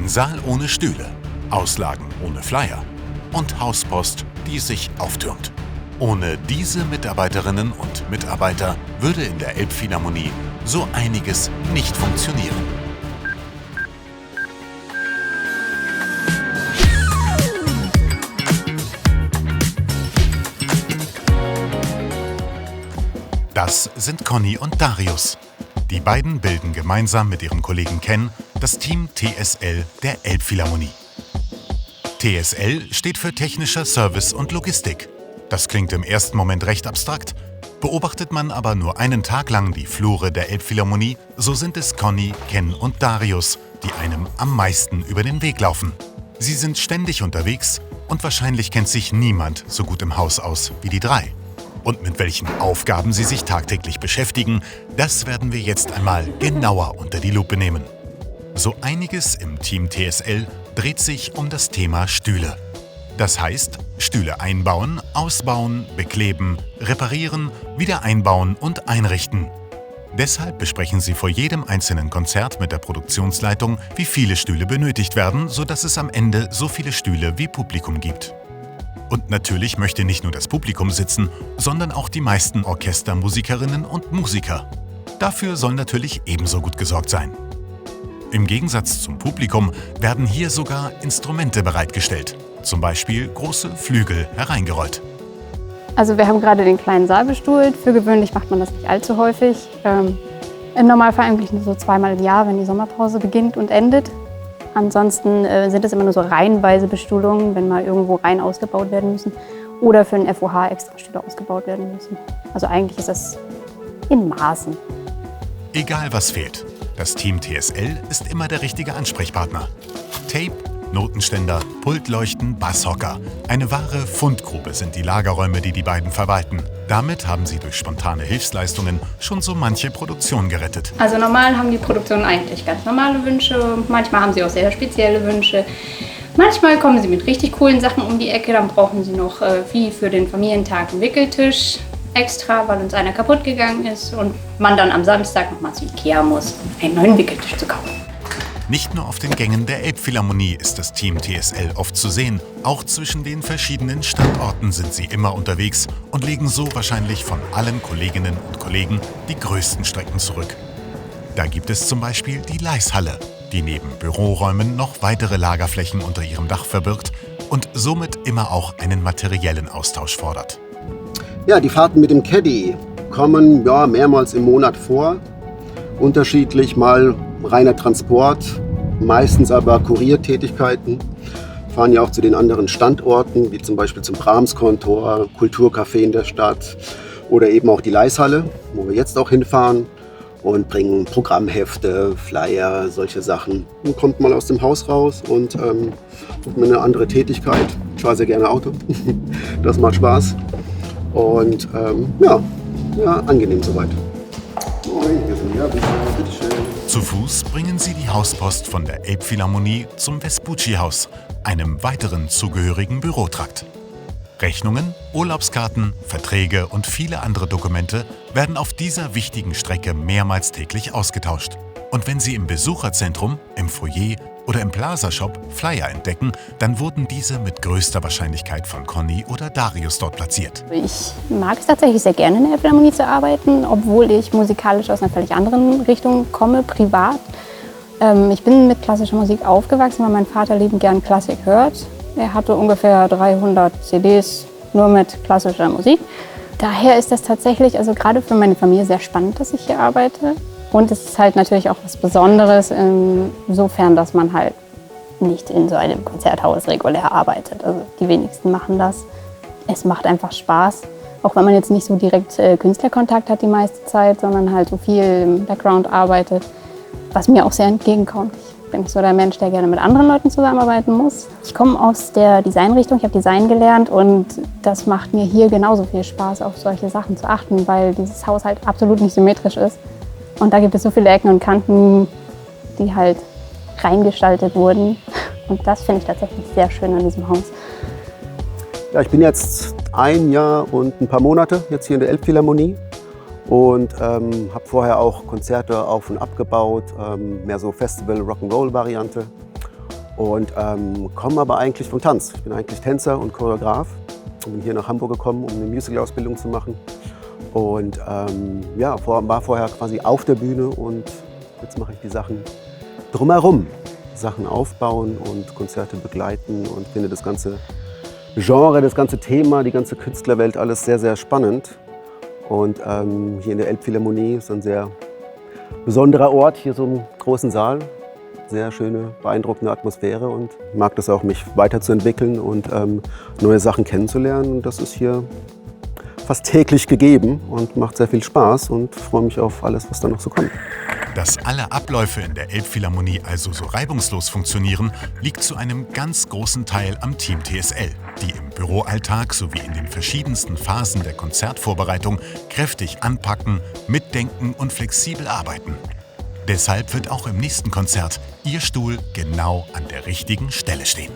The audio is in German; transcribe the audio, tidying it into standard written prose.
Ein Saal ohne Stühle, Auslagen ohne Flyer und Hauspost, die sich auftürmt. Ohne diese Mitarbeiterinnen und Mitarbeiter würde in der Elbphilharmonie so einiges nicht funktionieren. Das sind Conny und Darius. Die beiden bilden gemeinsam mit ihrem Kollegen Ken das Team TSL der Elbphilharmonie. TSL steht für Technischer Service und Logistik. Das klingt im ersten Moment recht abstrakt. Beobachtet man aber nur einen Tag lang die Flure der Elbphilharmonie, so sind es Conny, Ken und Darius, die einem am meisten über den Weg laufen. Sie sind ständig unterwegs und wahrscheinlich kennt sich niemand so gut im Haus aus wie die drei. Und mit welchen Aufgaben sie sich tagtäglich beschäftigen, das werden wir jetzt einmal genauer unter die Lupe nehmen. So einiges im Team TSL dreht sich um das Thema Stühle. Das heißt, Stühle einbauen, ausbauen, bekleben, reparieren, wieder einbauen und einrichten. Deshalb besprechen sie vor jedem einzelnen Konzert mit der Produktionsleitung, wie viele Stühle benötigt werden, sodass es am Ende so viele Stühle wie Publikum gibt. Und natürlich möchte nicht nur das Publikum sitzen, sondern auch die meisten Orchestermusikerinnen und Musiker. Dafür soll natürlich ebenso gut gesorgt sein. Im Gegensatz zum Publikum werden hier sogar Instrumente bereitgestellt, zum Beispiel große Flügel hereingerollt. Also wir haben gerade den kleinen Saal bestuhlt. Für gewöhnlich macht man das nicht allzu häufig. Im Normalfall eigentlich nur so zweimal im Jahr, wenn die Sommerpause beginnt und endet. Ansonsten sind es immer nur so reihenweise Bestuhlungen, wenn mal irgendwo rein ausgebaut werden müssen oder für den FOH extra Stühle ausgebaut werden müssen. Also eigentlich ist das in Maßen. Egal was fehlt, das Team TSL ist immer der richtige Ansprechpartner. Tape, Notenständer, Pultleuchten, Basshocker. Eine wahre Fundgrube sind die Lagerräume, die die beiden verwalten. Damit haben sie durch spontane Hilfsleistungen schon so manche Produktion gerettet. Also normal haben die Produktionen eigentlich ganz normale Wünsche. Manchmal haben sie auch sehr spezielle Wünsche. Manchmal kommen sie mit richtig coolen Sachen um die Ecke. Dann brauchen sie noch wie für den Familientag einen Wickeltisch extra, weil uns einer kaputt gegangen ist. Und man dann am Samstag nochmal zu Ikea muss, um einen neuen Wickeltisch zu kaufen. Nicht nur auf den Gängen der Elbphilharmonie ist das Team TSL oft zu sehen, auch zwischen den verschiedenen Standorten sind sie immer unterwegs und legen so wahrscheinlich von allen Kolleginnen und Kollegen die größten Strecken zurück. Da gibt es zum Beispiel die Leishalle, die neben Büroräumen noch weitere Lagerflächen unter ihrem Dach verbirgt und somit immer auch einen materiellen Austausch fordert. Ja, die Fahrten mit dem Caddy kommen mehrmals im Monat vor. Unterschiedlich, mal reiner Transport, meistens aber Kuriertätigkeiten. Fahren ja auch zu den anderen Standorten, wie zum Beispiel zum Brahms-Kontor, Kulturcafé in der Stadt oder eben auch die Leishalle, wo wir jetzt auch hinfahren und bringen Programmhefte, Flyer, solche Sachen. Man kommt mal aus dem Haus raus und hat eine andere Tätigkeit. Ich fahre sehr gerne Auto, das macht Spaß und angenehm soweit. Zu Fuß bringen sie die Hauspost von der Elbphilharmonie zum Vespucci-Haus, einem weiteren zugehörigen Bürotrakt. Rechnungen, Urlaubskarten, Verträge und viele andere Dokumente werden auf dieser wichtigen Strecke mehrmals täglich ausgetauscht. Und wenn Sie im Besucherzentrum, im Foyer oder im Plaza-Shop Flyer entdecken, dann wurden diese mit größter Wahrscheinlichkeit von Conny oder Darius dort platziert. Ich mag es tatsächlich sehr gerne in der Elbphilharmonie zu arbeiten, obwohl ich musikalisch aus einer völlig anderen Richtung komme, privat. Ich bin mit klassischer Musik aufgewachsen, weil mein Vater liebend gern Klassik hört. Er hatte ungefähr 300 CDs nur mit klassischer Musik. Daher ist das tatsächlich, also gerade für meine Familie, sehr spannend, dass ich hier arbeite. Und es ist halt natürlich auch was Besonderes, insofern, dass man halt nicht in so einem Konzerthaus regulär arbeitet. Also die wenigsten machen das. Es macht einfach Spaß, auch wenn man jetzt nicht so direkt Künstlerkontakt hat die meiste Zeit, sondern halt so viel im Background arbeitet, was mir auch sehr entgegenkommt. Ich bin nicht so der Mensch, der gerne mit anderen Leuten zusammenarbeiten muss. Ich komme aus der Designrichtung, ich habe Design gelernt und das macht mir hier genauso viel Spaß, auf solche Sachen zu achten, weil dieses Haus halt absolut nicht symmetrisch ist. Und da gibt es so viele Ecken und Kanten, die halt reingestaltet wurden. Und das finde ich tatsächlich sehr schön an diesem Haus. Ja, ich bin jetzt 1 Jahr und ein paar Monate jetzt hier in der Elbphilharmonie und habe vorher auch Konzerte auf und abgebaut, mehr so Festival-Rock'n'Roll-Variante. und komme aber eigentlich vom Tanz. Ich bin eigentlich Tänzer und Choreograf und bin hier nach Hamburg gekommen, um eine Musical-Ausbildung zu machen. Und war vorher quasi auf der Bühne und jetzt mache ich die Sachen drumherum. Sachen aufbauen und Konzerte begleiten und finde das ganze Genre, das ganze Thema, die ganze Künstlerwelt alles sehr, sehr spannend. Und hier in der Elbphilharmonie ist ein sehr besonderer Ort, hier so im großen Saal. Sehr schöne, beeindruckende Atmosphäre und mag das auch, mich weiterzuentwickeln und neue Sachen kennenzulernen. Und das ist hier fast täglich gegeben und macht sehr viel Spaß und freue mich auf alles, was da noch so kommt. Dass alle Abläufe in der Elbphilharmonie also so reibungslos funktionieren, liegt zu einem ganz großen Teil am Team TSL, die im Büroalltag sowie in den verschiedensten Phasen der Konzertvorbereitung kräftig anpacken, mitdenken und flexibel arbeiten. Deshalb wird auch im nächsten Konzert Ihr Stuhl genau an der richtigen Stelle stehen.